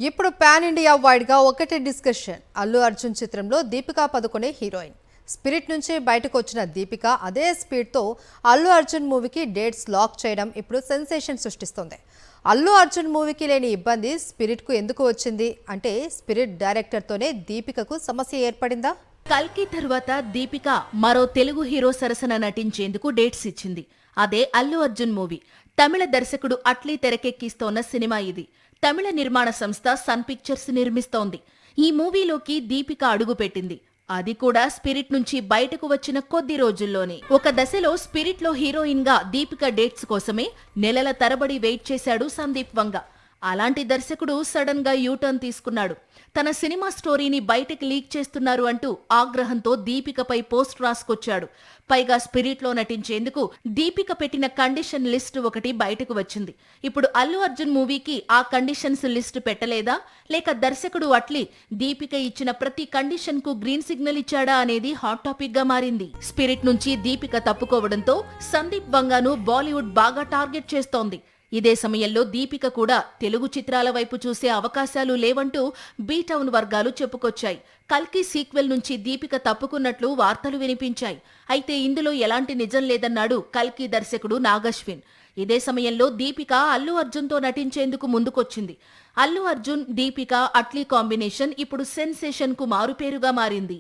ఇప్పుడు pan India wide గా ఒకటే డిస్కషన్. అల్లు అర్జున్ చిత్రంలో దీపికా పదుకొనే హీరోయిన్. స్పిరిట్ నుంచి బయటకు వచ్చిన దీపిక అదే స్పీడ్ తో అల్లు అర్జున్ మూవీకి డేట్స్ లాక్ చేయడం ఇప్పుడు సెన్సేషన్ సృష్టిస్తోంది. అల్లు అర్జున్ మూవీకి లేని ఇబ్బంది స్పిరిట్ కు ఎందుకు వచ్చింది అంటే స్పిరిట్ డైరెక్టర్ తోనే దీపికకు సమస్య ఏర్పడిందా? కల్కి తరువాత దీపిక మరో తెలుగు హీరో సరసన నటించేందుకు డేట్స్ ఇచ్చింది. అదే అల్లు అర్జున్ మూవీ. తమిళ దర్శకుడు అట్లీ తెరకెక్కిస్తోన్న సినిమా ఇది. తమిళ నిర్మాణ సంస్థ సన్ పిక్చర్స్ నిర్మిస్తోంది. ఈ మూవీలోకి దీపిక అడుగుపెట్టింది. అది కూడా స్పిరిట్ నుంచి బయటకు వచ్చిన కొద్ది రోజుల్లోనే. ఒక దశలో స్పిరిట్ లో హీరోయిన్ గా దీపిక డేట్స్ కోసమే నెలల తరబడి వెయిట్ చేశాడు సందీప్ వంగ. అలాంటి దర్శకుడు సడన్ గా యూటర్న్ తీసుకున్నాడు. తన సినిమా స్టోరీని బయటకు లీక్ చేస్తున్నారు అంటూ ఆగ్రహంతో దీపికపై పోస్ట్ రాసుకొచ్చాడు. పైగా స్పిరిట్ లో నటించేందుకు దీపిక పెట్టిన కండిషన్ లిస్ట్ ఒకటి బయటకు వచ్చింది. ఇప్పుడు అల్లు అర్జున్ మూవీకి ఆ కండిషన్స్ లిస్ట్ పెట్టలేదా, లేక దర్శకుడు అట్లీ దీపిక ఇచ్చిన ప్రతి కండిషన్ కు గ్రీన్ సిగ్నల్ ఇచ్చాడా అనేది హాట్ టాపిక్ గా మారింది. స్పిరిట్ నుంచి దీపిక తప్పుకోవడంతో సందీప్ వంగాను బాలీవుడ్ బాగా టార్గెట్ చేస్తోంది. ఇదే సమయంలో దీపిక కూడా తెలుగు చిత్రాల వైపు చూసే అవకాశాలు లేవంటూ బీటౌన్ వర్గాలు చెప్పుకొచ్చాయి. కల్కి సీక్వెల్ నుంచి దీపిక తప్పుకున్నట్లు వార్తలు వినిపించాయి. అయితే ఇందులో ఎలాంటి నిజం లేదన్నాడు కల్కి దర్శకుడు నాగశ్విన్. ఇదే సమయంలో దీపిక అల్లు అర్జున్తో నటించేందుకు ముందుకొచ్చింది. అల్లు అర్జున్, దీపిక, అట్లీ కాంబినేషన్ ఇప్పుడు సెన్సేషన్ కు మారుపేరుగా మారింది.